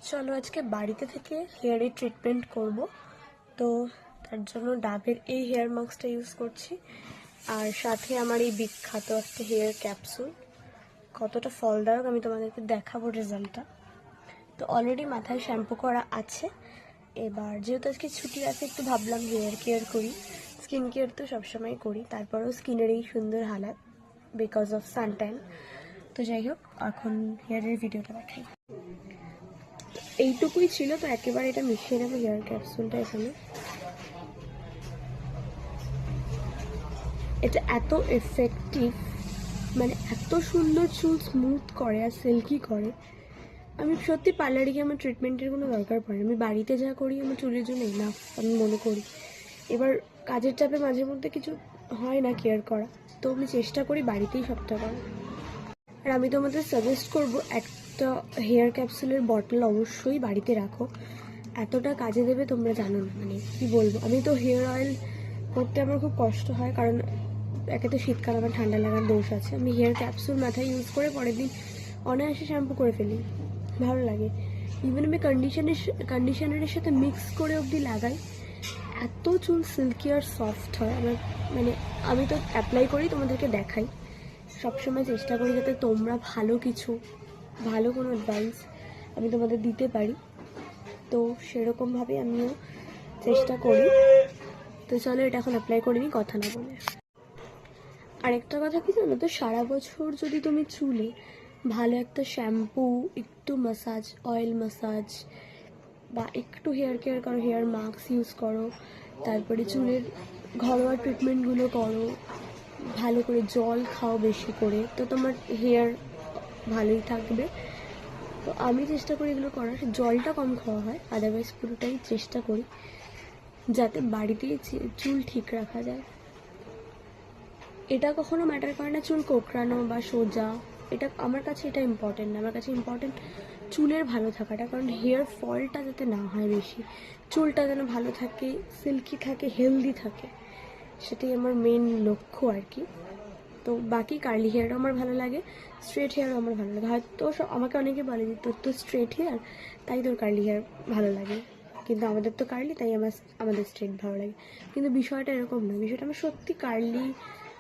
চলো আজকে বাড়িতে থেকে হেয়ারে ট্রিটমেন্ট করব। তো তার জন্য ডাবের এই হেয়ার মাস্কটা ইউজ করছি, আর সাথে আমার এই বিখ্যাত একটা হেয়ার ক্যাপসুল। কতটা ফলদায়ক আমি তোমাদেরকে দেখাবো রেজাল্টটা। তো অলরেডি মাথায় শ্যাম্পু করা আছে। এবার যেহেতু আজকে ছুটি আছে, একটু ভাবলাম হেয়ার কেয়ার করি। স্কিন কেয়ার তো সবসময় করি, তারপরেও স্কিনের এই সুন্দর হালাত বিকজ অফ সানট্যান। তো যাই হোক, এখন হেয়ারের ভিডিওটা দেখাই। এইটুকুই ছিল, তো একেবারে এটা মিশিয়ে নেবো হেয়ার ক্যাপসুলটা এখানে। এটা এত এফেক্টিভ, মানে এত সুন্দর চুল স্মুথ করে আর সিল্কি করে। আমি সত্যি পার্লারে গিয়ে আমার ট্রিটমেন্টের কোনো দরকার পড়ে না। আমি বাড়িতে যা করি আমার চুলের জন্য এনাফ আমি মনে করি। এবার কাজের চাপে মাঝে মধ্যে কিছু হয় না কেয়ার করা, তো আমি চেষ্টা করি বাড়িতেই সবটা করা। আর আমি তোমাদের সাজেস্ট করবো, একটা হেয়ার ক্যাপসুলের বটল অবশ্যই বাড়িতে রাখো। এতটা কাজে দেবে তোমরা জানো না, মানে কি বলবো। আমি তো হেয়ার অয়েল করতে আমার খুব কষ্ট হয়, কারণ একে তো শীতকাল, আমার ঠান্ডা লাগার দোষ আছে। আমি হেয়ার ক্যাপসুল মাথায় ইউজ করে পরের দিন অনায়াসে শ্যাম্পু করে ফেলি, ভালো লাগে। ইভেন আমি কন্ডিশনারের সাথে মিক্স করে অবধি লাগাই। এত চুল সিল্কি আর সফট হয় আমার, মানে আমি তো অ্যাপ্লাই করি, তোমাদেরকে দেখাই। সবসময় চেষ্টা করি যাতে তোমরা ভালো কোনো অ্যাডভাইস আমি তোমাদের দিতে পারি, তো সেরকমভাবে আমিও চেষ্টা করি। তো চলো এটা এখন অ্যাপ্লাই করে নিই কথা না বলে। আরেকটা কথা কি জানো তো, সারা বছর যদি তুমি চুলে ভালো একটা শ্যাম্পু, একটু ম্যাসাজ, অয়েল ম্যাসাজ, বা একটু হেয়ার কেয়ার করো, হেয়ার মাস্ক ইউজ করো, তারপরে চুলের ঘরোয়া ট্রিটমেন্টগুলো করো, ভালো করে জল খাও বেশি করে, তো তোমার হেয়ার ভালোই থাকবে। তো আমি চেষ্টা করি এগুলো করার। জলটা কম খাওয়া হয়, আদারওয়াইজ পুরোটাই চেষ্টা করি যাতে বাড়িতেই চুল ঠিক রাখা যায়। এটা কখনো ম্যাটার করে না চুল কোঁকড়ানো বা সোজা, এটা আমার কাছে এটা ইম্পর্টেন্ট না। আমার কাছে ইম্পর্টেন্ট চুলের ভালো থাকাটা, কারণ হেয়ার ফলটা যাতে না হয় বেশি, চুলটা যেন ভালো থাকে, সিল্কি থাকে, হেলদি থাকে, সেটাই আমার মেন লক্ষ্য আর কি। তো বাকি কার্লি হেয়ারও আমার ভালো লাগে, স্ট্রেট হেয়ারও আমার ভালো লাগে। হয়তো আমাকে অনেকে বলে যে তোর তো স্ট্রেট হেয়ার, তাই তোর কার্লি হেয়ার ভালো লাগে, কিন্তু আমাদের তো কার্লি, তাই আমাদের স্ট্রেট ভালো লাগে। কিন্তু বিষয়টা এরকম নয়, বিষয়টা আমার সত্যি কার্লি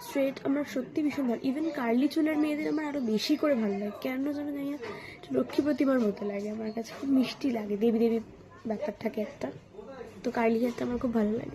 স্ট্রেট আমার সত্যি ভীষণ ভালো। ইভেন কার্লি চুলের মেয়েদের আমার আরও বেশি করে ভালো লাগে, কেন যেন জানি না, লক্ষ্মী প্রতিমার মতো লাগে আমার কাছে, খুব মিষ্টি লাগে, দেবী দেবী ব্যাপার থাকে একটা। তো কার্লি হেয়ারটা আমার খুব ভালো লাগে।